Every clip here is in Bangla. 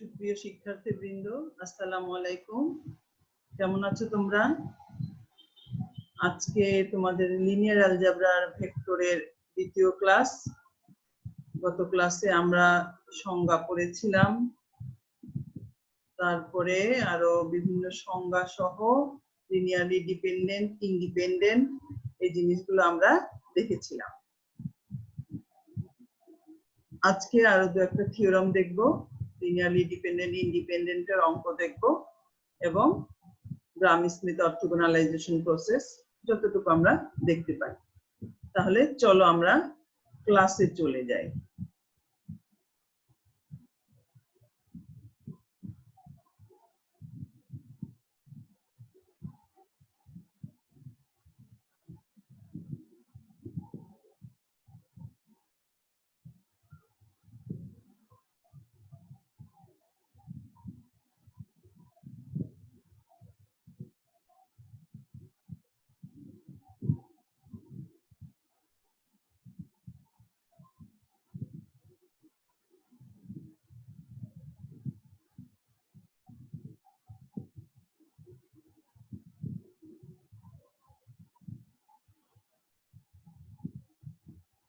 সুপ্রিয় শিক্ষার্থীবৃন্দ, আসসালামু আলাইকুম। কেমন আছো তোমরা? আজকে তোমাদের লিনিয়ার অ্যালজেব্রার ভেক্টরের দ্বিতীয় ক্লাস। গত ক্লাসে আমরা সংজ্ঞা পড়েছিলাম, তারপরে আরো বিভিন্ন সংজ্ঞা সহ লিনিয়ারলি ডিপেন্ডেন্ট, ইন্ডিপেন্ডেন্ট এই জিনিসগুলো আমরা দেখেছিলাম। আজকে আরো দু একটা থিওরাম দেখবো, লিনিয়ারলি ডিপেন্ডেন্ট, ইন্ডিপেন্ডেন্টের অঙ্ক দেখবো এবং গ্রাম-স্মিথ অর্থোগোনালাইজেশন প্রসেস যতটুকু আমরা দেখতে পাই। তাহলে চলো আমরা ক্লাসে চলে যাই।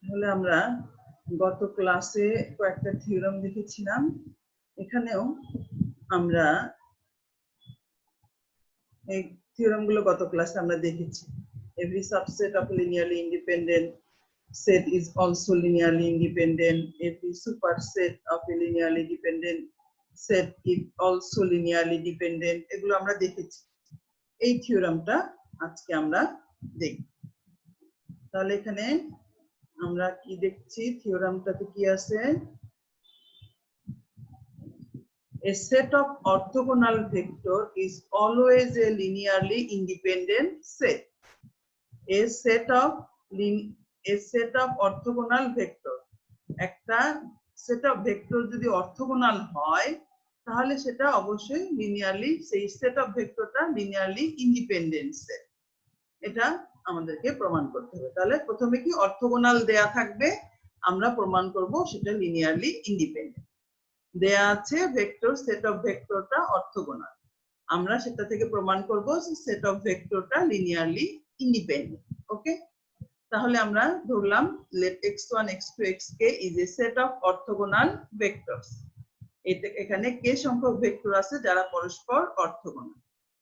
তাহলে আমরা গত ক্লাসে কয়েকটা থিওরাম দেখেছিলাম, এখানেও আমরা এই থিওরাম গুলো গত ক্লাসে আমরা দেখেছি। Every subset of linearly independent set is also linearly independent. Every superset of a linearly dependent set is also linearly dependent. এগুলো আমরা দেখেছি। এই থিওরামটা আজকে আমরা দেখব। তাহলে এখানে আমরা কি দেখছি, থিওরামটাতে কি আছে? A set of orthogonal vector is always a linearly independent set. A set of orthogonal vector, একটা সেট অফ ভেক্টর যদি অর্থোগোনাল হয় তাহলে সেটা অবশ্যই লিনিয়ারলি, সেই সেট অফ ভেক্টরটা লিনিয়ারলি ইন্ডিপেন্ডেন্ট সেট। এটা আমাদেরকে প্রমাণ করতে হবে। তাহলে প্রথমে কি অর্থোগোনাল দেয়া থাকবে, আমরা প্রমাণ করব সেটা লিনিয়ারলি ইন্ডিপেন্ডেন্ট। দেয়া আছে ভেক্টর, সেট অফ ভেক্টরটা অর্থোগোনাল, আমরা সেটা থেকে প্রমাণ করব সেট অফ ভেক্টরটা লিনিয়ারলি ইন্ডিপেন্ডেন্ট। ওকে, তাহলে আমরা ধরলাম let x1 x2 xk is a set of orthogonal vectors. এখানে k সংখ্যক ভেক্টর আছে যারা পরস্পর অর্থোগোনাল।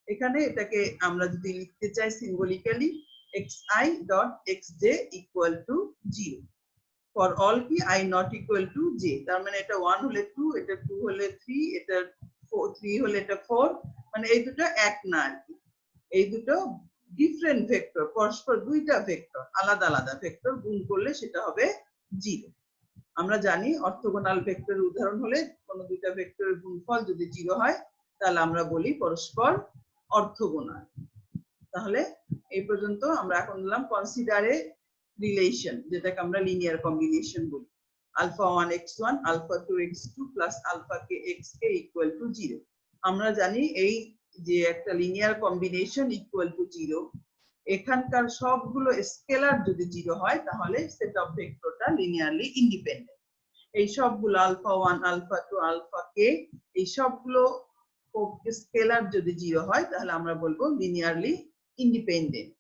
এখানে এটাকে আমরা যদি লিখতে চাই symbolically, xi dot xj equal to 0 for all কি i not equal to j। তার মানে এটা 1 হলে 2, এটা 2 হলে 3, এটা 3 হলে এটা 4, মানে এই দুটো এক না আর কি, এই দুটো ডিফারেন্ট ভেক্টর, পরস্পর দুইটা ভেক্টর, আলাদা আলাদা ভেক্টর গুণ করলে সেটা হবে 0। আমরা জানি অর্থোগোনাল ভেক্টরের উদাহরণ হলে কোন দুইটা ভেক্টরের গুণফল যদি 0 হয় তাহলে আমরা বলি পরস্পর অর্থোগোনাল। তাহলে এই পর্যন্ত আমরা এখন বললাম কনসিডার এ রিলেশন, যেটাকে আমরা লিনিয়ার কম্বিনেশন বলি। Alpha 1 x1 alpha 2 x2 plus alpha k xk equal to 0। আমরা জানি এই যে একটা লিনিয়ার কম্বিনেশন ইকুয়াল টু 0, এখানকার সবগুলো স্কেলার যদি 0 হয় তাহলে সেট অফ ভেক্টরটা লিনিয়ারলি ইন্ডিপেন্ডেন্ট। এই সবগুলো আলফা 1 আলফা 2 আলফা k, এই সবগুলো স্কেলার যদি 0 হয় তাহলে আমরা বলবো লিনিয়ারলি ইন্ডিপেন্ডেন্ট।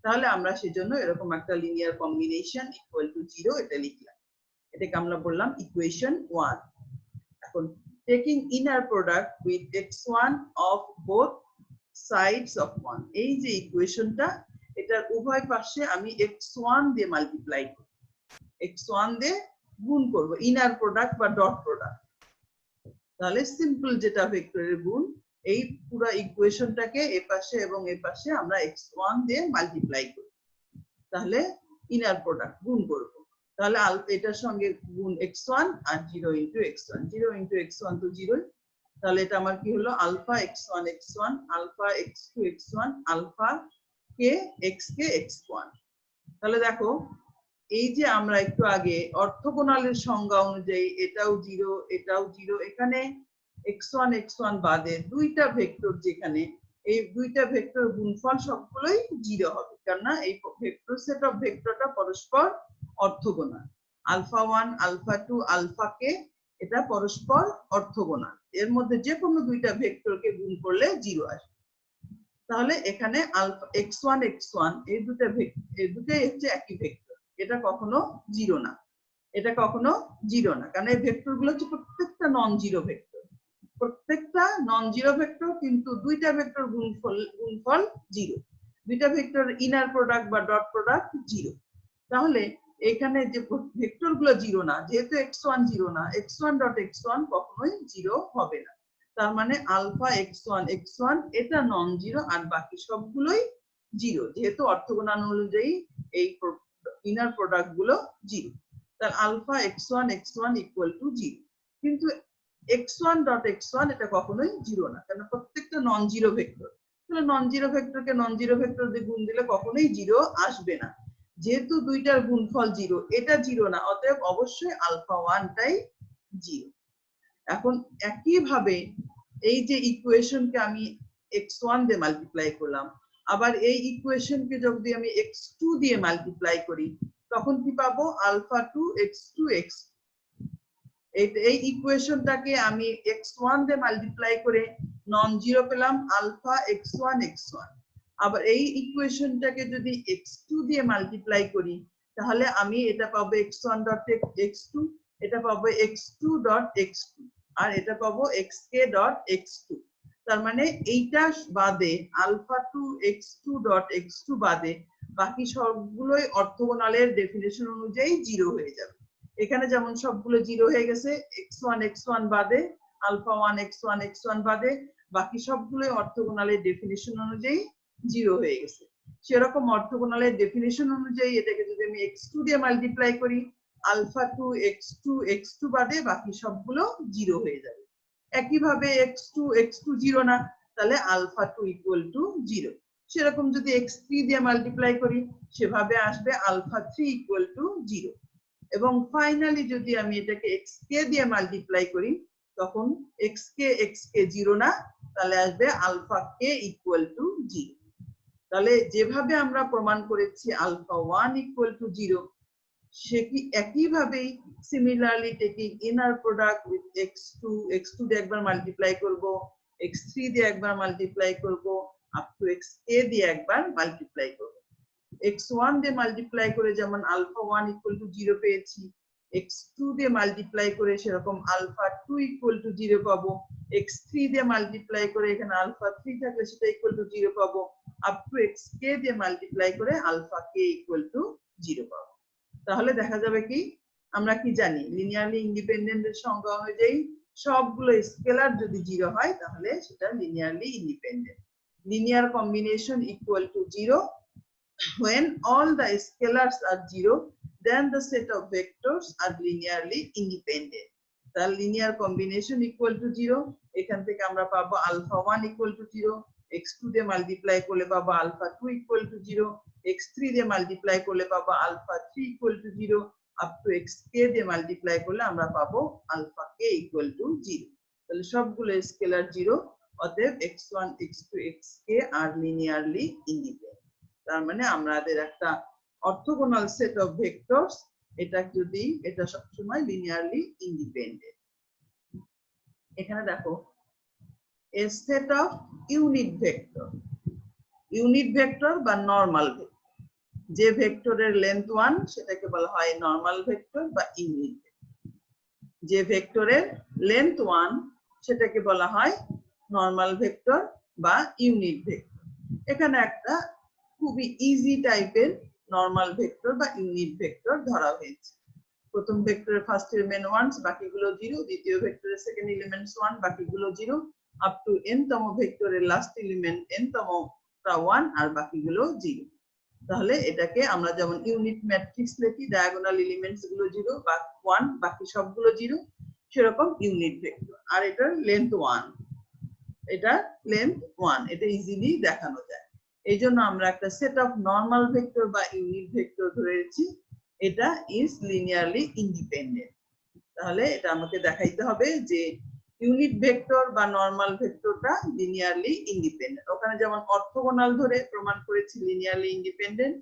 তাহলে আমরা সেজন্য এরকম একটা লিনিয়ার কম্বিনেশন ইকুয়াল টু 0 এটা লিখলাম, এটাকে আমরা বললাম ইকুয়েশন 1। এখন taking inner product with x1 of both sides of 1, এই যে ইকুয়েশনটা, এটার উভয় পাশে আমি x1 দিয়ে মাল্টিপ্লাই করব, x1 দিয়ে গুণ করব, ইনার প্রোডাক্ট বা ডট প্রোডাক্ট। তাহলে সিম্পল যেটা ভেক্টরের গুণ, এই পুরো ইকুয়েশনটাকে এই পাশে এবং এই পাশে আমরা x1 দিয়ে মাল্টিপ্লাই করব, তাহলে ইনার প্রোডাক্ট গুণ করব। তাহলে এটার সঙ্গে গুণ x1 আর 0 ইনটু x1, 0 ইনটু x1 তো 0। তাহলে এটা আমার কি হলো, alpha x1 x1 alpha x2 x1 alpha k xk x1। তাহলে দেখো এই যে আমরা একটু আগে অর্থোগোনালের সংজ্ঞা অনুযায়ী এটাও 0 এটাও 0, এখানে x1 x1 বাদে দুইটা ভেক্টর, যেখানে এই দুইটা ভেক্টর গুণফল সবগুলোই 0 হবে, কারণ এই ভেক্টর সেট অফ ভেক্টরটা পরস্পর orthogonal. Alpha 1 alpha 2 alpha k এটা পরস্পর অর্থগোনাল, এর মধ্যে যে কোনো দুইটা ভেক্টরকে গুণ করলে 0 আসবে। তাহলে এখানে আলফা x1 x1 এই দুটাই হচ্ছে একই ভেক্টর, এটা কখনো 0 না, এটা কখনো 0 না, কারণ এই ভেক্টর গুলো হচ্ছে প্রত্যেকটা নন জিরো ভেক্টর, প্রত্যেকটা নন জিরো ভেক্টর, কিন্তু দুইটা ভেক্টর গুণফল 0, দুইটা ভেক্টর ইনার প্রোডাক্ট বা ডট প্রোডাক্ট 0। তাহলে এখানে যে ভেক্টর গুলো 0 না, যেহেতু x1 0 না, x1 ডট x1 কখনোই 0 হবে না। তার মানে আলফা x1 x1 এটা নন জিরো, আর বাকি সবগুলোই 0, যেহেতু অর্থগোনাল অনুযায়ী এই ইনার প্রোডাক্ট গুলো 0। তাহলে alpha x1 x1 equal to 0। কিন্তু x1 ডট x1 এটা কখনোই 0 না, কারণ প্রত্যেকটা নন জিরো ভেক্টর। তাহলে নন জিরো ভেক্টরকে নন জিরো ভেক্টর দিয়ে গুণ দিলে কখনোই 0 আসবে না, যেহেতু দুইটার গুণফল 0, এটা 0 না, অতএব অবশ্যই আলফা 1টাই 0। এখন একইভাবে এই যে ইকুয়েশনকে আমি x1 দিয়ে মাল্টিপ্লাই করলাম, আবার এই ইকুয়েশনকে যদি আমি x2 দিয়ে মাল্টিপ্লাই করি, তখন কি পাবো? Alpha 2 x2 x। এই ইকুয়েশনটাকে আমি x1 দিয়ে মাল্টিপ্লাই করে নন জিরো পেলাম আলফা x1 x1। আবার এই ইকুয়েশনটাকে যদি x2 দিয়ে মাল্টিপ্লাই করি, তাহলে আমি এটা পাবো x1 ডট x2, এটা পাবো x2 ডট x2, আর এটা পাবো xk ডট x2। তার মানে এইটা বাদে আলফা 2 x2 ডট x2 বাদে বাকি সবগুলোই অর্থগোনালের ডেফিনেশন অনুযায়ী 0 হয়ে যাবে। এখানে যেমন সবগুলো 0 হয়ে গেছে, x1 x1 বাদে, আলফা 1 x1 x1 বাদে বাকি সবগুলোই অর্থগোনালের ডেফিনেশন অনুযায়ী 0 হয়ে গেছে। সেরকম অর্থগোনালের ডেফিনেশন অনুযায়ী এটাকে যদি আমি x2 দিয়ে মাল্টিপ্লাই করি, আলফা 2 x2 বাদে বাকি সবগুলো 0 হয়ে যাবে। একইভাবে x2 0 না, তাহলে আলফা 2 ইকুয়াল টু 0। সেরকম যদি x3 দিয়ে মাল্টিপ্লাই করি, সেভাবে আসবে আলফা 3 ইকুয়াল টু 0। এবং ফাইনালি যদি আমি এটাকে xk দিয়ে মাল্টিপ্লাই করি, তখন xk 0 না, তাহলে আসবে আলফা k ইকুয়াল টু 0। তাহলে যেভাবে আমরা প্রমাণ করেছি আলফা 1 ইকুয়াল টু 0, সে কি একইভাবেই similarly taking inner product with x2 দিয়ে একবার মাল্টিপ্লাই করব, x3 দিয়ে একবার মাল্টিপ্লাই করব, আপ টু xk দিয়ে একবার মাল্টিপ্লাই করব। x1 দিয়ে মাল্টিপ্লাই করে যেমন আলফা 1 ইকুয়াল টু 0 পেয়েছি, x2 দিয়ে মাল্টিপ্লাই করে সেরকম আলফা 2 ইকুয়াল টু 0 পাবো, x3 দিয়ে মাল্টিপ্লাই করে এখানে আলফা 3 থাকলে সেটা ইকুয়াল টু 0 পাবো, আপ টু xk দিয়ে মাল্টিপ্লাই করে আলফা k ইকুয়াল টু 0 পাবো। তাহলে দেখা যাবে কি, আমরা কি জানি, লিনিয়ারলি ইন্ডিপেন্ডেন্ট এর সংজ্ঞা অনুযায়ী সবগুলো স্কেলার যদি 0 হয়, তাহলে সেটা linearly independent. Linear combination equal to 0 when all the scalars are 0, then the set of vectors are linearly independent. The linear combination equal to 0, এখান থেকে আমরা পাবো alpha 1 equal to 0, x2 দিয়ে মাল্টিপ্লাই করলে পাবো alpha 2 equal to 0, x3 দিয়ে মাল্টিপ্লাই করলে পাবো alpha 3 equal to 0, up to xk দিয়ে মাল্টিপ্লাই করলে আমরা পাবো alpha k equal to 0। তাহলে সবগুলো স্কেলার 0, অতএব x1 x2 xk are linearly independent। তার মানে আমাদের একটা অর্থগোনাল সেট অফ ভেক্টরস, এটা সবসময় লিনিয়ারলি ইন্ডিপেন্ডেন্ট। এখানে দেখো এ সেট অফ ইউনিট ভেক্টর বা নরমাল ভেক্টর, যে ভেক্টরের লেন্থ 1 সেটাকে বলা হয় নরমাল ভেক্টর বা ইউনিট ভেক্টর, যে ভেক্টরের লেন্থ 1 সেটাকে বলা হয় নরমাল ভেক্টর বা ইউনিট ভেক্টর। এখানে একটা খুবই ইজি টাইপের নরমাল ভেক্টর বা ইউনিট ভেক্টর ধরা হয়েছে। প্রথম ভেক্টরের ফার্স্ট এলিমেন্ট 1, বাকিগুলো 0, দ্বিতীয় ভেক্টরের সেকেন্ড এলিমেন্ট 1, বাকিগুলো 0, আপ টু n তম ভেক্টরের লাস্ট এলিমেন্ট n তমটা 1 আর বাকিগুলো 0। তাহলে এটাকে আমরা যেমন ইউনিট ম্যাট্রিক্স লিখি, ডায়াগোনাল এলিমেন্টস গুলো 0 বা 1, বাকি সবগুলো 0, সেরকম ইউনিট ভেক্টর। আর এটার লেন্থ 1, এটা ইজিলি দেখানো যায়। এই জন্য আমরা একটা সেট অফ নরমাল ভেক্টর বা ইউনিট ভেক্টর ধরেছি, এটা ইজ লিনিয়ারলি ইন্ডিপেন্ডেন্ট। তাহলে এটা আমাকে দেখাইতে হবে যে ইউনিট ভেক্টর বা নরমাল ভেক্টরটা লিনিয়ারলি ইন্ডিপেন্ডেন্ট। ওখানে যেমন অর্থগোনাল ধরে প্রমাণ করেছি লিনিয়ারলি ইন্ডিপেন্ডেন্ট,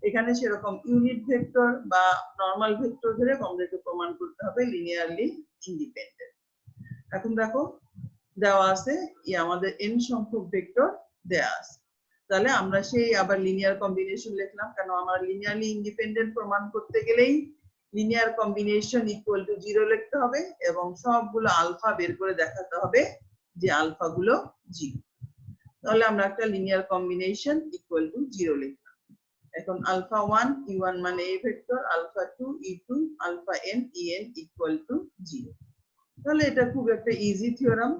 এখানে সেরকম ইউনিট ভেক্টর বা নরমাল ভেক্টর ধরে আমাদেরকে প্রমাণ করতে হবে লিনিয়ারলি ইন্ডিপেন্ডেন্ট। এখন দেখো দেওয়া আছে আমাদের n সংখ্যক ভেক্টর দেওয়া আছে, তাহলে আমরা সেই আবার লিনিয়ার কম্বিনেশন লিখলাম, কারণ আমরা লিনিয়ারলি ইন্ডিপেন্ডেন্ট প্রমাণ করতে গেলেই লিনিয়ার কম্বিনেশন ইকুয়াল টু 0 লিখতে হবে এবং সবগুলো আলফা বের করে দেখাতে হবে যে আলফা গুলো 0। তাহলে আমরা একটা লিনিয়ার কম্বিনেশন ইকুয়াল টু 0 লিখলাম। এখন আলফা 1 e1 মানে a vector, alpha 2 e2, alpha n en equal to 0। তাহলে এটা খুব একটা ইজি থিওরাম।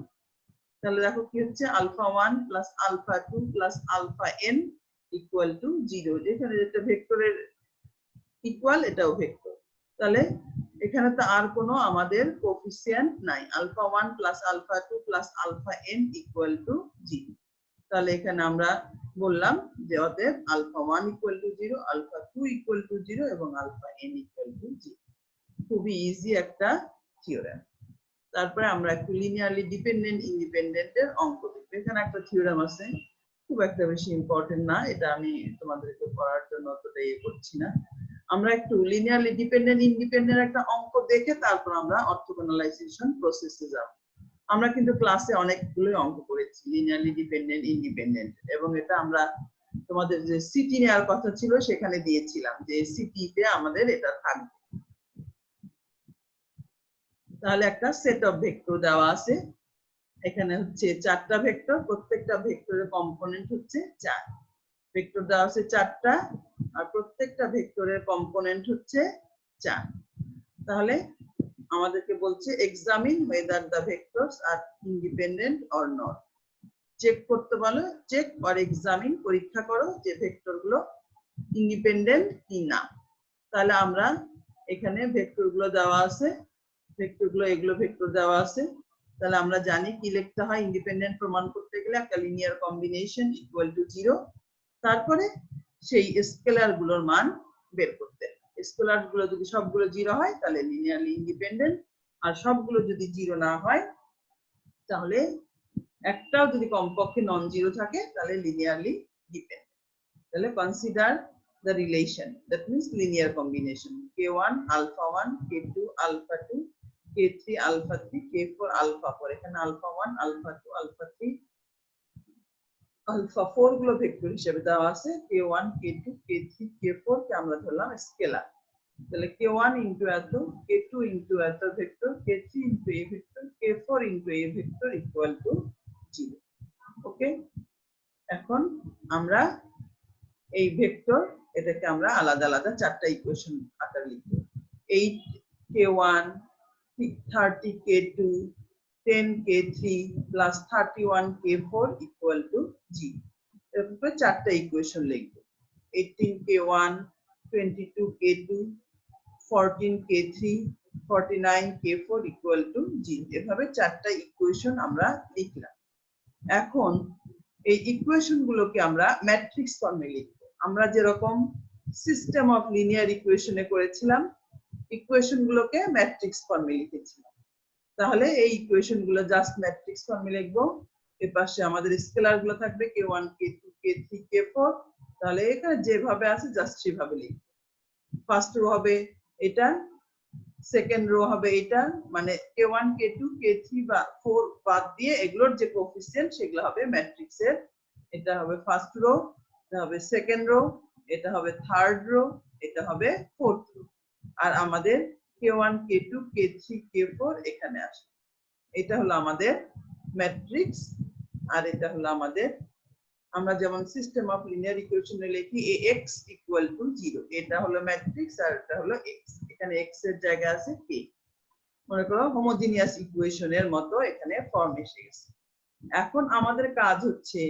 তাহলে দেখো কি হচ্ছে, alpha 1 plus alpha 2 plus alpha n equal to 0। যেখানে যেটা ভেক্টরের ইকুয়াল এটাও ভেক্টর, তাহলে এখানে তো আর কোনো আমাদের কোএফিসিয়েন্ট নাই। Alpha 1 plus alpha 2 plus alpha n equal to 0। তাহলে এখানে আমরা বললাম যে অতএব alpha 1 equal to 0, alpha 2 equal to 0 এবং আলফা n ইকুয়াল টু 0। খুবই ইজি একটা থিওরাম। তারপরে আমরা একটু লিনিয়ারলি ডিপেন্ডেন্ট ইন্ডিপেন্ডেন্টের অঙ্ক দেখব। এখানে একটা থিওরাম আছে, খুব একটা বেশি ইম্পর্টেন্ট না, এটা আমি তোমাদেরকে পড়ার জন্য অতটা ইয়ে করছি না। আমরা একটু লিনিয়ারলি ডিপেন্ডেন্ট ইন্ডিপেন্ডেন্ট একটা অঙ্ক দেখে তারপর আমরা অর্থোগোনালাইজেশন প্রসেসে যাব। আমরা কিন্তু ক্লাসে অনেকগুলো অঙ্ক করেছি লিনিয়ারলি ডিপেন্ডেন্ট ইন্ডিপেন্ডেন্ট, এবং এটা আমরা তোমাদের যে সিটি নেওয়ার কথা ছিল সেখানে দিয়েছিলাম যে সিটিতে আমাদের এটা থাকবে। তাহলে একটা সেট অফ ভেক্টর দেওয়া আছে, এখানে হচ্ছে 4টা ভেক্টর, প্রত্যেকটা ভেক্টরের কম্পোনেন্ট হচ্ছে 4। ভেক্টর দেওয়া আছে 4টা আর প্রত্যেকটা ভেক্টরের কম্পোনেন্ট হচ্ছে 4। তাহলে আমাদেরকে বলছে examine whether the vectors are independent or not। Check করতে বলো, চেক অর এক্সামিন, পরীক্ষা করো যে ভেক্টরগুলো ইন্ডিপেন্ডেন্ট কি না। তাহলে আমরা এখানে ভেক্টরগুলো দেওয়া আছে, ভেক্টরগুলো এগুলো ভেক্টর দেওয়া আছে। তাহলে আমরা জানি কি লিখতে হয় ইন্ডিপেন্ডেন্ট প্রমাণ করতে গেলে, একটা লিনিয়ার কম্বিনেশন ইকুয়াল টু 0, তারপরে সেই স্কেলার গুলোর মান বের করতে। স্কেলার গুলো যদি সবগুলো 0 হয় তাহলে লিনিয়ারলি ইন্ডিপেন্ডেন্ট, আর সবগুলো যদি 0 না হয় তাহলে একটাও যদি কমপক্ষে নন জিরো থাকে তাহলে লিনিয়ারলি ডিপেন্ডেন্ট। তাহলে consider the relation, that means linear combination, k1 alpha 1 k2 alpha 2 k3 alpha 3 k4 alpha 4। এখানে alpha 1 alpha 2 alpha 3 alpha 4 গুলো ভেক্টর হিসেবে দেওয়া আছে, k1 k2 k3 k4 কে আমরা ধরলাম স্কেলার। তাহলে k1 ইনটু এত, k2 ইনটু এত vector, k3 into a vector, k4 into a vector equal to 0। ওকে, এখন আমরা এই ভেক্টর এটাকে আমরা আলাদা আলাদা 4টা ইকুয়েশন আকারে লিখব। 8 k1 30 k2 10 k3 plus 31 k4 equal to 0। এরকম করে 4টা ইকুয়েশন লিখব। 18 k1 22 k2 14 k3 49 k4 equal to 0। এভাবে 4টা ইকুয়েশন আমরা লিখলাম। এখন এই ইকুয়েশন গুলোকে আমরা ম্যাট্রিক্স ফর্মে লিখব। আমরা যেরকম সিস্টেম অফ লিনিয়ার ইকুয়েশনে করেছিলাম, ইকুয়েশন গুলোকে ম্যাট্রিক্স ফর্মে লিখেছিলাম। তাহলে এই ইকুয়েশন গুলো জাস্ট ম্যাট্রিক্স ফর্মে লিখবো। এর পাশে আমাদের স্কেলার গুলো থাকবে k1 k2 k3 k4। তাহলে এখানে যেভাবে আছে জাস্ট সেভাবে লিখব। ফার্স্ট রো হবে এটা, সেকেন্ড রো হবে এটা, মানে k1 k2 k3 বা 4 বাদ দিয়ে এগুলোর যে কোএফিসিয়েন্ট সেগুলো হবে ম্যাট্রিক্সের। এটা হবে ফার্স্ট রো, এটা হবে সেকেন্ড রো, এটা হবে থার্ড রো, এটা হবে ফোর্থ রো। আর আমাদের k1 k2 k3 k4 এখানে আসে। এটা হলো আমাদের ম্যাট্রিক্স, আর এটা হলো আমাদের, আমরা যেমন সিস্টেম অফ লিনিয়ার ইকুয়েশনে লিখি ax ইকুয়াল টু 0, এটা হলো ম্যাট্রিক্স আর এটা হলো x। এখানে x এর জায়গায় আছে k। মনে করো হোমোজিনিয়াস ইকুয়েশনের মতো এখানে ফর্ম এসে গেছে। এখন আমাদের কাজ হচ্ছে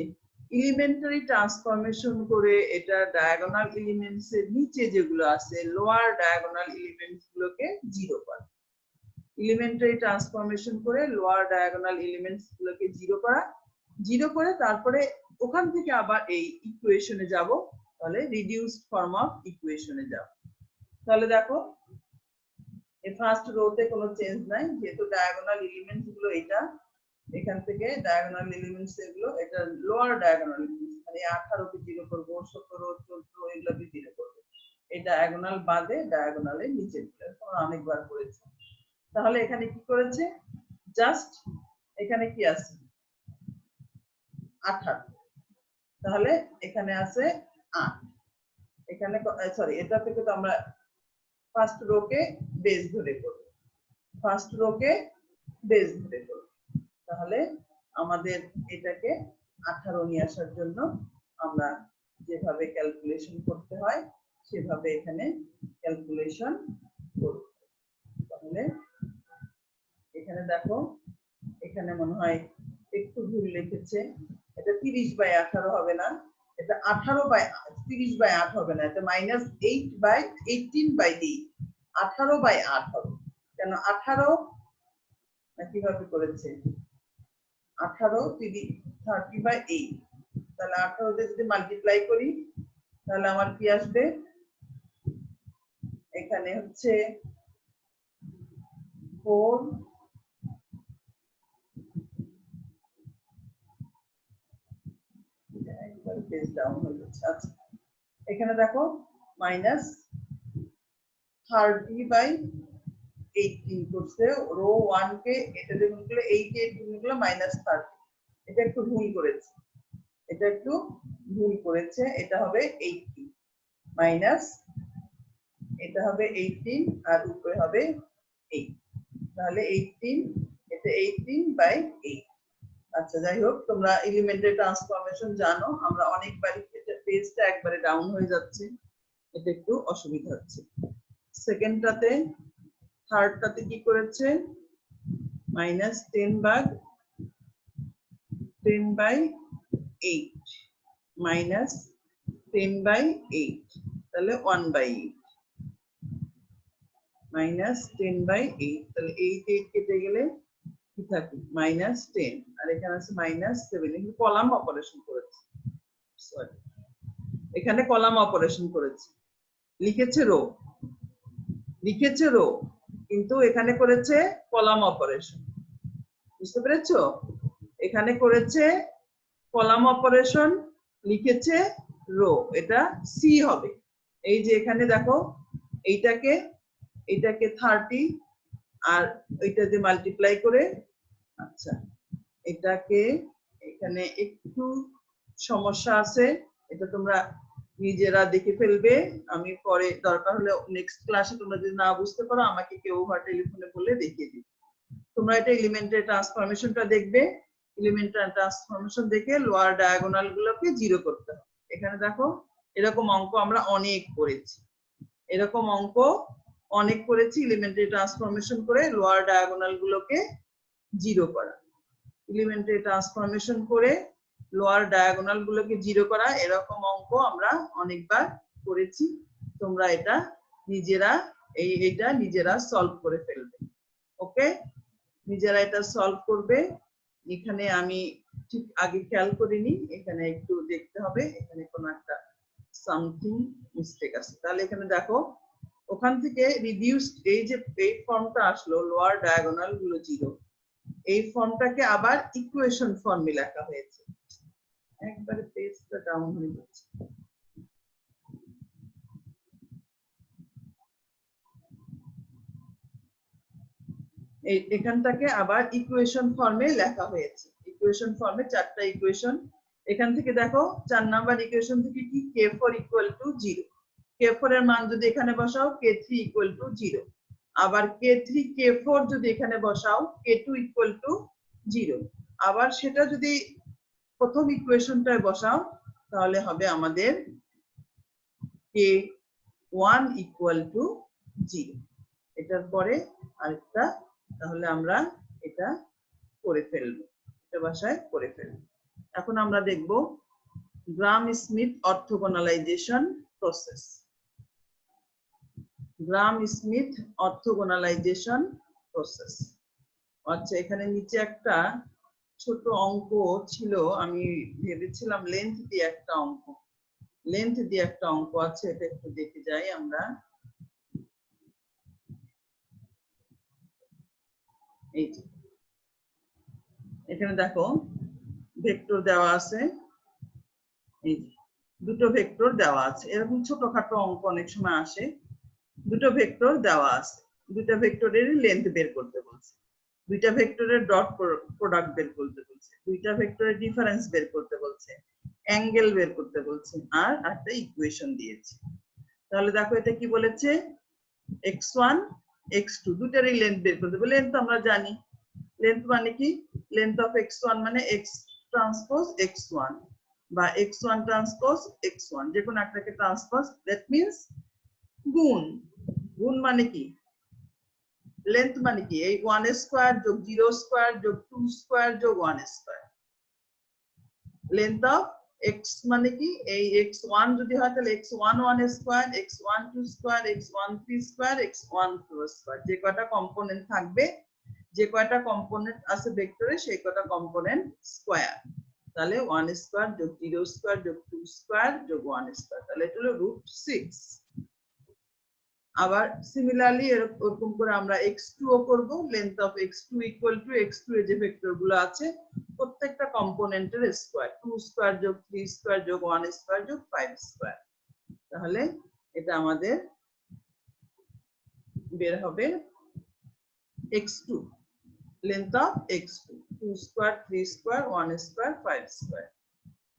এলিমেন্টারি ট্রান্সফরমেশন করে এটা ডায়াগোনাল এলিমেন্টস এর নিচে যেগুলো আছে লোয়ার ডায়াগোনাল এলিমেন্টস গুলোকে 0 করা। এলিমেন্টারি ট্রান্সফরমেশন করে লোয়ার ডায়াগোনাল এলিমেন্টস গুলোকে 0 করা, 0 করে তারপরে ওখান থেকে আবার এই ইকুয়েশনে যাব, তাহলে রিডিউসড ফর্ম অফ ইকুয়েশনে যাব। তাহলে দেখো এই ফার্স্ট রোতে কোনো চেঞ্জ নাই, যেহেতু ডায়াগোনাল এলিমেন্টস গুলো এটা, এখান থেকে ডায়াগোনাল এলিমেন্টস এগুলো, এটা লোয়ার ডায়াগোনাল এলিমেন্টস, মানে 18 কে 0 করব, 17 14 এগুলোকে 0 করব। এই ডায়াগোনাল বাদে ডায়াগোনালের নিচে দিলে তোমরা অনেকবার করেছো। তাহলে এখানে কি করেছে, জাস্ট এখানে কি আছে 18, তাহলে এখানে আছে 8, এখানে সরি এটা থেকে তো আমরা ফার্স্ট রোকে বেস ধরে করব, ফার্স্ট রোকে বেস ধরে করব, তাহলে আমাদের এটাকে 18 নিয়ে আসার জন্য আমরা যেভাবে ক্যালকুলেশন করতে হয় সেভাবে এখানে ক্যালকুলেশন করব। তাহলে এখানে দেখো, এখানে মনে হয় একটু ভুল লিখেছে, এটা 30/18 হবে না, এটা 30/8 হবে না, এটা -8/18/8, 18/8 হবে। কেন 18 কিভাবে করেছে, 18 30/8, তাহলে 18 দিয়ে যদি মাল্টিপ্লাই করি তাহলে আমার কি আসবে, এখানে হচ্ছে 4, একবার পেজ ডাউন হয়ে যাচ্ছে। আচ্ছা এখানে দেখো -30/18 করছে, রো 1 কে এটা দিয়ে গুণ করলে 8 গুণ করলে -30, এটা একটু ভুল করেছে, এটা একটু ভুল করেছে, এটা হবে 80 মাইনাস, এটা হবে 18 আর উপরে হবে 8, তাহলে 18, এটা 18/8। আচ্ছা যাই হোক, তোমরা এলিমেন্টারি ট্রান্সফরমেশন জানো, আমরা অনেকবার এটা পেজটা একবারে ডাউন হয়ে যাচ্ছে, এটা একটু অসুবিধা হচ্ছে। সেকেন্ডটাতে, থার্ডটাতে কি করেছে, -10/8 -10/8, তাহলে 1/8 -10/8, তাহলে 8 কেটে গেলে কি থাকে -10, আর এখানে আছে -7, এখানে কলাম অপারেশন করেছে, সরি এখানে কলাম অপারেশন করেছে, লিখেছে রো কিন্তু এখানে করেছে কলাম অপারেশন, বুঝতে পেরেছো, এখানে করেছে কলাম অপারেশন, লিখেছে রো, এটা সি হবে। এই যে এখানে দেখো, এইটাকে 30 আর ওইটা দিয়ে মাল্টিপ্লাই করে, আচ্ছা এটাকে এখানে একটু সমস্যা আছে, এটা তোমরা নিজেরা দেখে ফেলবে, আমি পরে দরকার হলে নেক্সট ক্লাসে তোমরা যদি না বুঝতে পারো আমাকে কেউ বা টেলিফোনে বলে দেখিয়ে দিবে। তোমরা এটা এলিমেন্টারি ট্রান্সফরমেশনটা দেখবে, এলিমেন্টারি ট্রান্সফরমেশন দেখে লোয়ার ডায়াগোনাল গুলোকে জিরো করতে হবে। এখানে দেখো এরকম অঙ্ক আমরা অনেক করেছি, এরকম অঙ্ক অনেক করেছি, এলিমেন্টারি ট্রান্সফরমেশন করে লোয়ার ডায়াগোনাল গুলোকে জিরো করা, এলিমেন্টারি ট্রান্সফরমেশন করে লোয়ার ডায়াগোনাল গুলোকে জিরো করা, এরকম অঙ্ক আমরা অনেকবার করেছি। তোমরা এটা নিজেরা সলভ করে ফেলবে, ওকে, নিজেরা এটা সলভ করবে। এখানে আমি ঠিক আগে খেয়াল করিনি, এখানে একটু দেখতে হবে, এখানে কোনো একটা সামথিং মিস্টেক আছে। তাহলে এখানে দেখো, ওখান থেকে রিডিউসড এই যে এই ফর্মটা আসলো, লোয়ার ডায়াগোনাল গুলো জিরো, এই ফর্মটাকে আবার ইকুয়েশন ফর্মে লেখা হয়েছে, একবারে পেজটা ডাউন হয়ে যাচ্ছে। এখানটাকে আবার ইকুয়েশন ফর্মে লেখা হয়েছে, ইকুয়েশন ফর্মে 4টা ইকুয়েশন। এখান থেকে দেখো 4 নাম্বার ইকুয়েশন থেকে কি k4 = 0, k4 এর মান যদি এখানে বসাও k3 = 0, আবার k3 k4 যদি এখানে বসাও k2 = 0, আবার সেটা যদি প্রথম ইকুয়েশনটায় বসাও তাহলে হবে আমাদের k1 = 0। এটার পরে আরেকটা, তাহলে আমরা এটা করে ফেলবো, এটা বাসায় করে ফেলবো। এখন আমরা দেখব গ্রাম স্মিথ অর্থোগোনালাইজেশন প্রসেস। গ্রাম স্মিথ অর্থোগোনালাইজেশন প্রসেস। আচ্ছা এখানে নিচে একটা ছোট অঙ্ক ছিল, আমি ভেবেছিলাম লেন্থ দিয়ে একটা অঙ্ক আছে, এটা একটু দেখে যাই আমরা। এই যে এখানে দেখো ভেক্টর দেওয়া আছে, এই যে দুটো ভেক্টর দেওয়া আছে, এরকম ছোটখাটো অঙ্ক অনেক সময় আসে, দুটো ভেক্টর দেওয়া আছে, দুইটা ভেক্টরের লেন্থ বের করতে বলছে, দুইটা ভেক্টরের ডট প্রোডাক্ট বের করতে বলছে, দুইটা ভেক্টরের ডিফারেন্স বের করতে বলছে, অ্যাঙ্গেল বের করতে বলছে, আর একটা ইকুয়েশন দিয়েছে। তাহলে দেখো এটা কি বলেছে, x1 x2 দুটারই লেন্থ বের করতে হবে। লেন্থ আমরা জানি, লেন্থ মানে কি, লেন্থ অফ x1 মানে x ট্রান্সপোজ x1 বা x1 ট্রান্সপোজ x1, যে কোনো একটাকে ট্রান্সপোজ, দ্যাট মিন্স গুণ। গুণ মানে কি, লেন্থ মানে কি, এই 1 স্কয়ার যোগ 0 স্কয়ার যোগ 2 স্কয়ার যোগ 1 স্কয়ার। লেন্থ অফ x মানে কি, এই x1 যদি হয় তাহলে x1 1 square, x1 2 square, x1 3 square, x1 4 square, যে কয়টা কম্পোনেন্ট থাকবে, যে কয়টা কম্পোনেন্ট আছে ভেক্টরে সেই কয়টা কম্পোনেন্ট স্কয়ার। তাহলে 1 স্কয়ার যোগ 0 স্কয়ার যোগ 2 স্কয়ার যোগ 1 স্কয়ার, তাহলে এটা হলো √6। আবার সিমিলারলি এরকম করে আমরা x2 ও করব, length of x2 equal to x2 এর যে ভেক্টর গুলো আছে প্রত্যেকটা কম্পোনেন্টের স্কয়ার, 2 স্কয়ার যোগ 3 স্কয়ার যোগ 1 স্কয়ার যোগ 5 স্কয়ার। তাহলে এটা আমাদের বের হবে x2, length of x2 2 square 3 square 1 square 5 square.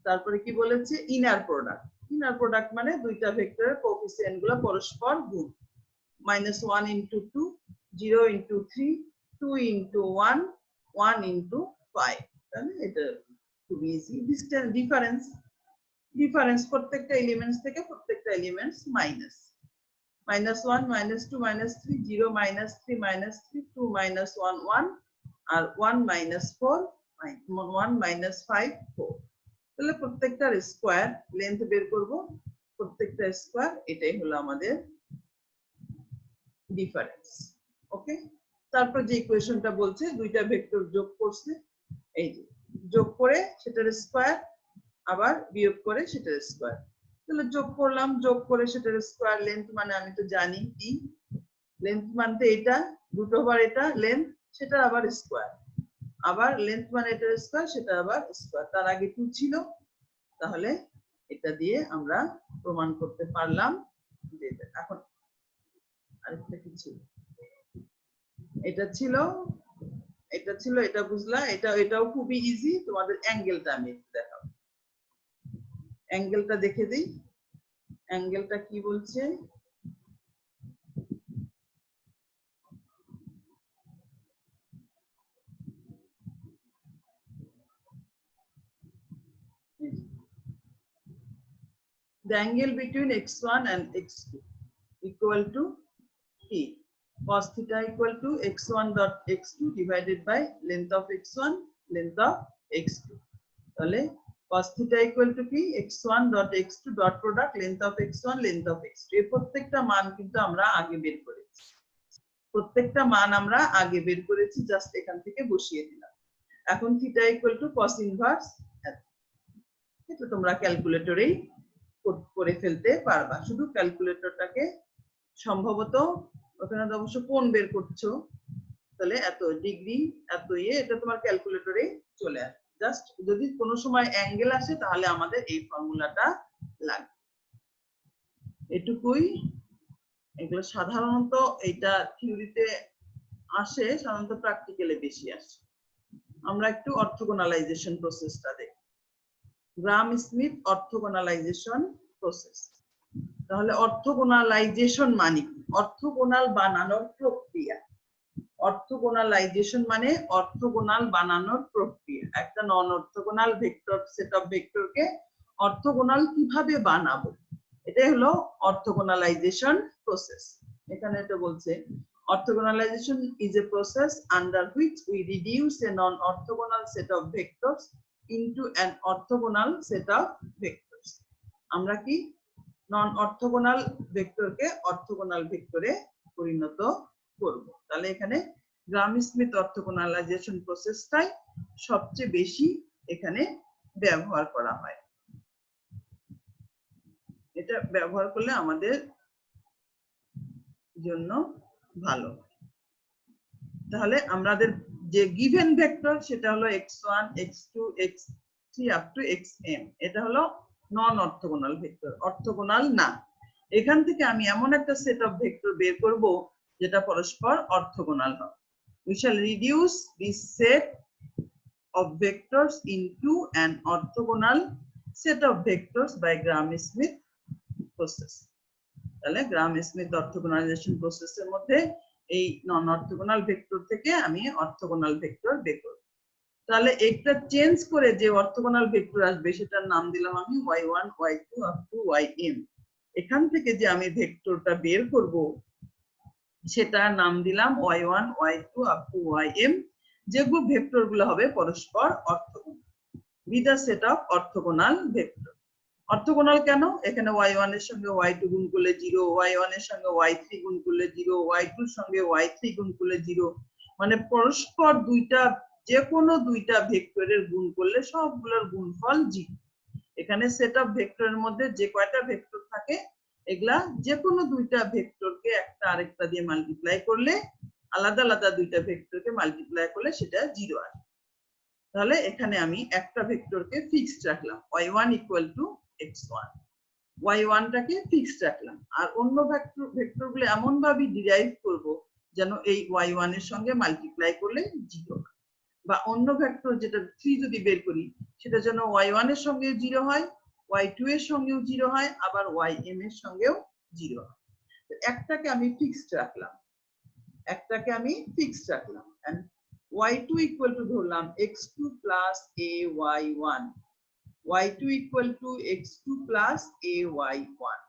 তারপরে কি বলেছে, ইনার প্রোডাক্ট। ইনার প্রোডাক্ট মানে দুইটা ভেক্টরের কোএফিসিয়েন্ট গুলো পরস্পর গুণ, -1 into 2, 0 into 3, 2 into 1, 1 into 5। তাহলে এটা খুব ইজি। ডিফারেন্স, ডিফারেন্স প্রত্যেকটা এলিমেন্টস থেকে প্রত্যেকটা এলিমেন্টস মাইনাস, -1 -2 -3, 0 -3 -3, 2 -1 1, আর 1 -4, 1 -5 4। তাহলে প্রত্যেকটার স্কয়ার লেন্থ বের করব, প্রত্যেকটা স্কয়ার, এটাই হলো আমাদের ডিফারেন্স। ওকে, তারপর যে ইকুয়েশনটা বলছে দুইটা ভেক্টর যোগ করছে, এই যে যোগ করে সেটার স্কয়ার, আবার বিয়োগ করে সেটার স্কয়ার। তাহলে যোগ করলাম, যোগ করে সেটার স্কয়ার, লেন্থ মানে আমি তো জানি কি, লেন্থ মানে এটা √, এটা লেন্থ, সেটা আবার স্কয়ার, আবার লেন্থ মানে এটার স্কয়ার, সেটা আবার স্কয়ার। তার আগে 2 ছিল, তাহলে এটা দিয়ে আমরা প্রমাণ করতে পারলাম যে এখন আরেকটা কি ছিল, এটা ছিল, এটা ছিল, এটা বুঝলা, এটাও খুবই ইজি। তোমাদের অ্যাঙ্গেলটা আমি দেখাবো, অ্যাঙ্গেলটা দেখে দিই, অ্যাঙ্গেলটা কি বলছে, the angle between x1 and x2 equal to t, cos theta equal to x1 dot x2 divided by length of x1, length of x2। তাহলে cos theta equal to কি, x1 dot x2 dot product length of x1, length of x2। এই প্রত্যেকটা মান কিন্তু আমরা আগে বের করেছি, প্রত্যেকটা মান আমরা আগে বের করেছি, জাস্ট এখান থেকে বসিয়ে দিলাম। এখন theta equal to cos inverse, এটা তোমরা ক্যালকুলেটরেই করে ফেলতে পারবা, শুধু ক্যালকুলেটরটাকে সম্ভবত ওখানে তো অবশ্য কোণ বের করছো, তাহলে এত ডিগ্রি এত এটা তোমার ক্যালকুলেটরে চলে আসে। জাস্ট যদি কোনো সময় অ্যাঙ্গেল আসে তাহলে আমাদের এই ফর্মুলাটা লাগবে, এটুকুই। এগুলো সাধারণত এটা থিওরিতে আসে, সাধারণত প্র্যাকটিক্যালে বেশি আসে। আমরা একটু অর্থোগোনালাইজেশন প্রসেসটা দেখি, গ্রাম স্মিথ অর্থোগোনালাইজেশন প্রসেস। তাহলে অর্থোগোনালাইজেশন মানে কি, অর্থোগোনাল বানানোর প্রক্রিয়া। অর্থোগোনালাইজেশন মানে অর্থোগোনাল বানানোর প্রক্রিয়া, একটা নন অর্থোগোনাল ভেক্টর সেট অফ ভেক্টরকে অর্থোগোনাল কিভাবে বানাবো, এটাই হলো অর্থোগোনালাইজেশন প্রসেস। এখানে এটা বলছে orthogonalization is a process under which we reduce a non-orthogonal set of vectors into an orthogonal set of vectors। আমরা কি নন অর্থোগোনাল ভেক্টরকে অর্থোগোনাল ভেক্টরে পরিণত করব। তাহলে এখানে গ্রাম স্মিথ অর্থোগোনালাইজেশন প্রসেসটাই সবচেয়ে বেশি এখানে ব্যবহার করা হয়। এটা ব্যবহার করলে আমাদের জন্য ভালো। তাহলে আমাদের যে গিভেন ভেক্টর সেটা হলো x1 x2 x3 up to xm, এটা হলো নন অর্থোগোনাল ভেক্টর, অর্থোগোনাল না। এখান থেকে আমি এমন একটা সেট অফ ভেক্টর বের করব যেটা পরস্পর অর্থোগোনাল হবে। We shall reduce this set of vectors into an orthogonal set of vectors by Gram-Schmidt process. তাহলে গ্রাম-স্মিথ অর্থোগোনালাইজেশন প্রসেসের মধ্যে এই নন অর্থোগোনাল ভেক্টর থেকে আমি অর্থোগোনাল ভেক্টর বের করব। তাহলে একটা চেঞ্জ করে যে অর্থোগোনাল ভেক্টর আসবে সেটার নাম দিলাম আমি y1 y2 up to ym। এখান থেকে যে আমি ভেক্টরটা বের করব সেটার নাম দিলাম y1 y2 up to ym, যেগুলো ভেক্টর গুলো হবে পরস্পর orthogonal with a set of orthogonal vector। Orthogonal কেন? এখানে y1 এর সঙ্গে y2 গুণ করলে 0, y1 এর সঙ্গে y3 গুণ করলে 0, y2 এর সঙ্গে y3 গুণ করলে 0, মানে পরস্পর দুইটা যে কোনো দুইটা ভেক্টরের গুণ করলে সবগুলোর গুণফল 0। এখানে সেট অফ ভেক্টরের মধ্যে যে কয়টা ভেক্টর থাকে এগুলা যে কোনো দুইটা ভেক্টরকে একটা আরেকটা দিয়ে মাল্টিপ্লাই করলে আলাদা আলাদা দুইটা ভেক্টরকে মাল্টিপ্লাই করলে সেটা 0 আসে। তাহলে এখানে আমি একটা ভেক্টরকে ফিক্সড রাখলাম y1 equal to x1, y1 টাকে ফিক্সড রাখলাম, আর অন্য ভেক্টরগুলো এমন ভাবে ডিরাইভ করব যেন এই y1 এর সঙ্গে মাল্টিপ্লাই করলে 0 হয়, বা অন্য ভেক্টর যেটা 3 যদি বের করি সেটা যেন y1 এর সঙ্গে 0 হয়, y2 এর সঙ্গেও 0 হয়, আবার ym এর সঙ্গেও 0 হয়। একটাকে আমি ফিক্সড রাখলাম, and y2 equal to ধরলাম x2 plus ay1, y2 equal to x2 plus ay1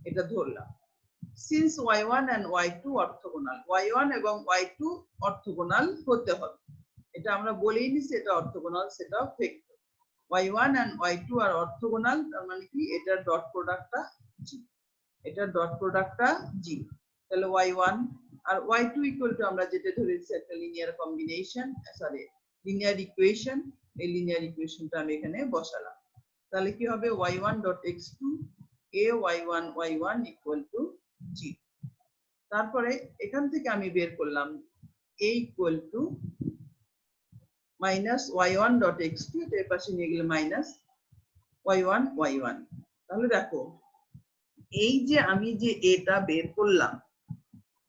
এটা ধরলাম। Since y1 and y2 orthogonal, y1 এবং y2 orthogonal হতে হবে, এটা আমরা বলেই নিছি এটা orthogonal set of vector। y1 and y2 R orthogonal, তার মানে কি এটার ডট প্রোডাক্টটা 0, তাহলে y1 R y2 equal to আমরা যেটা ধরেছি একটা লিনিয়ার কম্বিনেশন, লিনিয়ার ইকুয়েশন, এই লিনিয়ার ইকুয়েশনটা আমি এখানে বসালাম। তাহলে কি হবে y1.x2 ay1 y1 equal to 0। তারপরে এখান থেকে আমি বের করলাম a equal to minus y1.x2, এর পাশে নিয়ে গেলে মাইনাস y1 y1। তাহলে দেখো এই যে আমি যে এটা বের করলাম,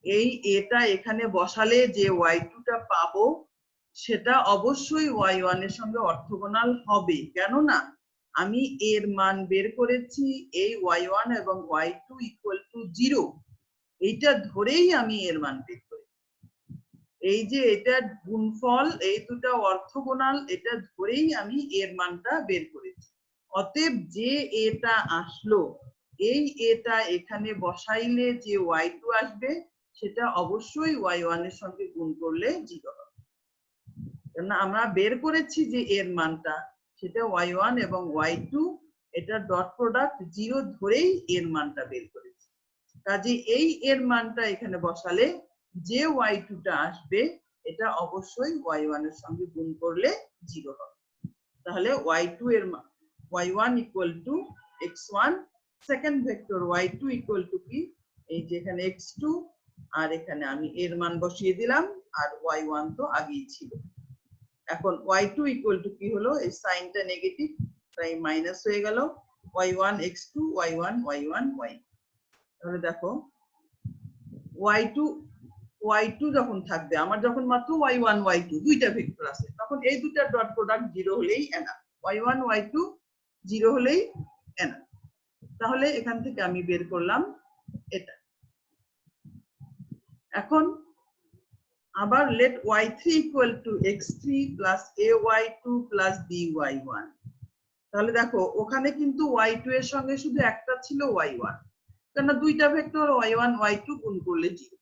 এই এটা এখানে বসালে যে y2 টা পাবো সেটা অবশ্যই y1 এর সঙ্গে অর্থোগোনাল হবে, কেননা আমি এর মান বের করেছি এই y1 এবং y2 equal to 0, এইটা ধরেই আমি এর মান বের করেছি। এই যে এটা গুণফল, এই দুটো অর্থোগোনাল, এটা ধরেই আমি এর মানটা বের করেছি। অতএব যে এটা আসলো, এই এটা এখানে বসাইলে যে y2 আসবে সেটা অবশ্যই y1 এর সঙ্গে গুণ করলে 0 হবে, কারণ আমরা বের করেছি যে এর মানটা সেটা y1 এবং y2, এটা ডট প্রোডাক্ট 0 ধরেই এর মানটা বের করেছি। কাজে এই এর মানটা এখানে বসালে যে y2 টা আসবে এটা অবশ্যই y1 এর সঙ্গে গুণ করলে 0 হবে। তাহলে y2 এর মান y1 equal to x1, second vector y2 equal to কি, এই যে এখানে x2 আর এখানে আমি এর মান বসিয়ে দিলাম, আর y1 তো আগেই ছিল। এখন y2 equal to কি হলো, এই সাইনটা নেগেটিভ তাই মাইনাস হয়ে গেল, y1 x2 y1 y1 y। তাহলে দেখো y2 যখন থাকবে, আমার যখন মাত্র y1 y2 দুইটা ভেক্টর আছে, তখন এই দুইটার ডট প্রোডাক্ট 0 হলেই এনাফ, y1 y2 0 হলেই এনাফ। তাহলে এখান থেকে আমি বের করলাম এটা। এখন আবার let y3 equal to x3 plus ay2 plus by1। তাহলে দেখো ওখানে কিন্তু y2 এর সঙ্গে শুধু একটা ছিল y1, কেন দুইটা ভেক্টর y1 y2 গুণ করলে 0।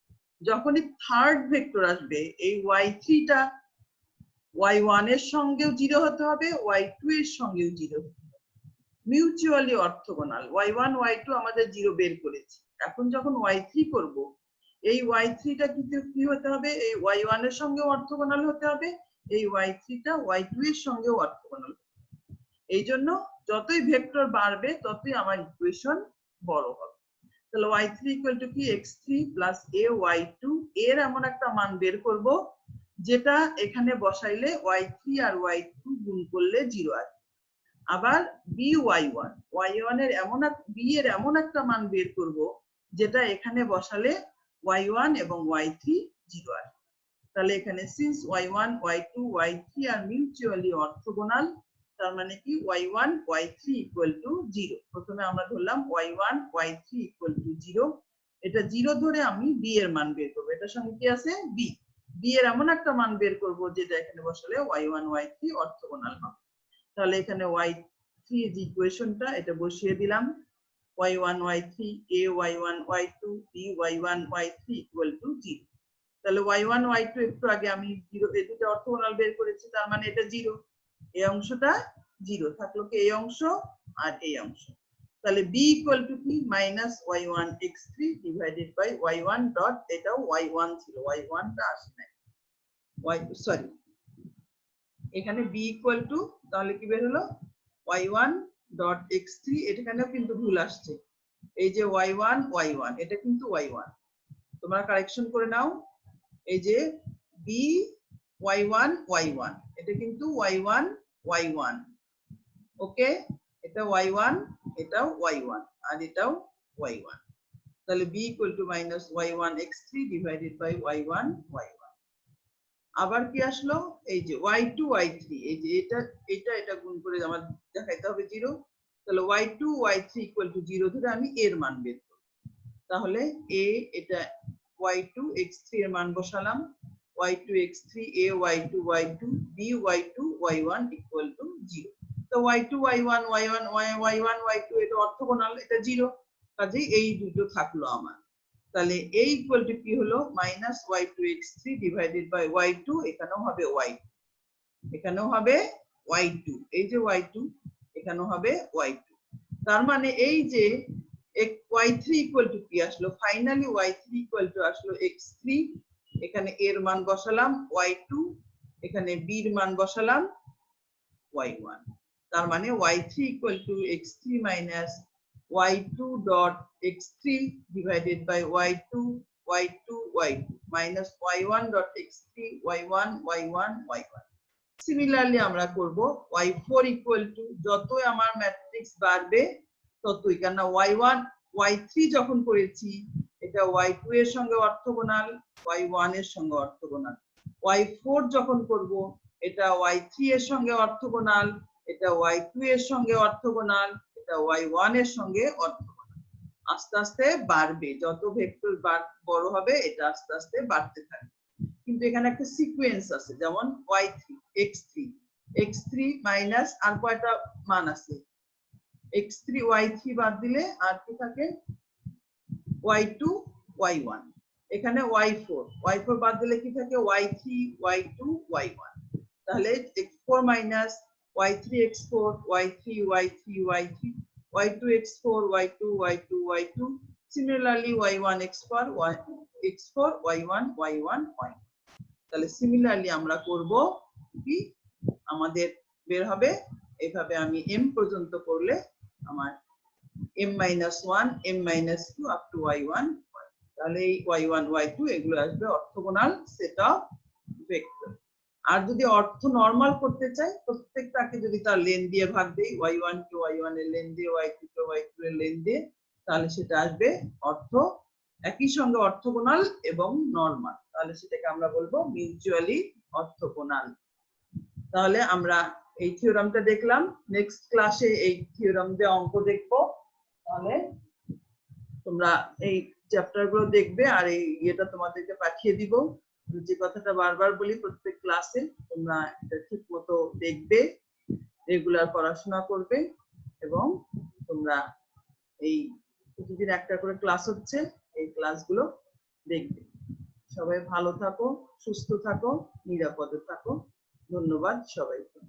যখনই থার্ড ভেক্টর আসবে এই y3 টা y1 এর সঙ্গেও 0 হতে হবে, y2 এর সঙ্গেও 0 হতে হবে, মিউচুয়ালি অর্থোগোনাল। y1 y2 আমাদের 0 বের করেছি, এখন যখন y3 করব এই y3 টা কি হতে হবে, এই y1 এর সঙ্গেও অর্থোগোনাল হতে হবে, এই y3 টা y2 এর সঙ্গেও অর্থোগোনাল হতে হবে। এই জন্য যতই ভেক্টর বাড়বে ততই আমার ইকুয়েশন বড় হবে। তাহলে y3 equal to কি x3 plus ay2, এর এমন একটা মান বের করব যেটা এখানে বসাইলে y3 আর y2 গুণ করলে 0 আসবে। আবার y1 এর b এর এমন একটা মান বের করব যেটা এখানে বসালে y1 এবং y3 0 আসবে। তাহলে এখানে সিন্স y1 y2 y3 আর মিউচুয়ালি অর্থোগোনাল, তার মানে কি y1 y3 0। প্রথমে আমরা ধরলাম y1 y3 0। এটা 0 ধরে আমি b এর মান বের করব। এটার সঙ্গে কি আছে b এর এমন একটা মান বের করব যেটা এখানে বসালে y1 y3 অর্থোগোনাল হবে। তাহলে এখানে y3 যে ইকুয়েশনটা এটা বসিয়ে দিলাম, y1 y3 a y1 y2 b y1 y3 0। তাহলে y1 y2 একটু আগে আমি 0 এই দুটো অর্থগোনাল বের করেছি, তার মানে এটা 0। এই অংশটা 0 থাকলো কি এই অংশ আর এই অংশ। তাহলে b কি -y1 x3 divided by y1 dot, এটাও y1 ছিল, y1 টা আসে নাই, সরি এখানে b তাহলে কি বের হলো y1 ডট x3। এখানেও কিন্তু ভুল আসছে, এই যে y1 এটা কিন্তু y1, তোমরা কারেকশন করে নাও। এই যে b y1 এটা কিন্তু y1 ওকে, এটা y1 এটাও y1 আর এটাও y1। তাহলে b -y1 x3 divided by y1 আবার কি আসলো, এই যে y2 y3, এই যে এটা গুণ করে আমার দেখাইতে হবে 0। তাহলে y2 y3 0 ধরে আমি এর মান বের করব। তাহলে a এটা y2 x3 এর মান বসালাম, y2 x3 a y2 b y2 y1 0। তো y2 y1 y2 এটা অর্থগোনাল, এটা 0, কাজেই এই দুটো থাকলো আমার। তাহলে a কি হলো -y2 x3 divided by y2, এখানেও হবে y2, এখানেও হবে y2, এই যে y2 এখানেও হবে y2। তার মানে এই যে y3 কি আসলো, ফাইনালি y3 আসলো x3, এখানে এর মান বসালাম y2, এখানে b এর মান বসালাম y1। তার মানে y3 x3 minus y2 dot x3 divided by y2 minus y1 dot x3 y1 y1। Similarly আমরা করব y4 যতই আমার ম্যাট্রিক্স বাড়বে ততই, কেন y1 y3 যখন করেছি এটা y2 এর সঙ্গে অর্থগোনাল, y1 এর সঙ্গে অর্থগোনাল। y4 যখন করব এটা y3 এর সঙ্গে অর্থগোনাল, এটা y2 এর সঙ্গে অর্থগোনাল, এটা y1 এর সঙ্গে অর্থগোনাল। আস্তে আস্তে বাড়বে, যত ভেক্টর বড় হবে এটা আস্তে আস্তে বাড়তে থাকবে। কিন্তু এখানে একটা সিকোয়েন্স আছে, যেমন y3 x3 মাইনাস আর কয়টা মান আছে, x3 y3 বাদ দিলে আর কি থাকে y2 y1, এখানে y4 বাদ দিলে কি থাকে y3 y2 y1। তাহলে x4 minus y3 x4 y3 y3 y2 x4 y2 y2 similarly y1 x4 y1 y1। তাহলে সিমিলারলি আমরা করব কি, আমাদের বের হবে এইভাবে, আমি m পর্যন্ত করলে আমার m-1 m-2 up to y1, তাহলে এই y1 y2 এগুলো আসবে অর্থগোনাল সেট অফ ভেক্টর। আর যদি অর্থ নরমাল করতে চাই, প্রত্যেকটাকে যদি তার লেন দিয়ে ভাগ দেই, y1 কে y1 এর লেন দিয়ে, y2 কে y2 এর লেন দিয়ে, তাহলে সেটা আসবে অর্থ একই সঙ্গে অর্থগোনাল এবং নরমাল, তাহলে সেটাকে আমরা বলবো মিউচুয়ালি অর্থগোনাল। তাহলে আমরা এই থিওরামটা দেখলাম, নেক্সট ক্লাসে এই থিওরাম দিয়ে অঙ্ক দেখবো। তাহলে তোমরা এই চ্যাপ্টার গুলো দেখবে আর এই ইয়েটা তোমাদেরকে পাঠিয়ে দিব। যে কথাটা বারবার বলি প্রত্যেক ক্লাসে, তোমরা এটা ঠিক মতো দেখবে, রেগুলার পড়াশোনা করবে এবং তোমরা এই প্রতিদিন একটা করে ক্লাস হচ্ছে, এই ক্লাসগুলো দেখবে। সবাই ভালো থাকো, সুস্থ থাকো, নিরাপদে থাকো। ধন্যবাদ সবাইকে।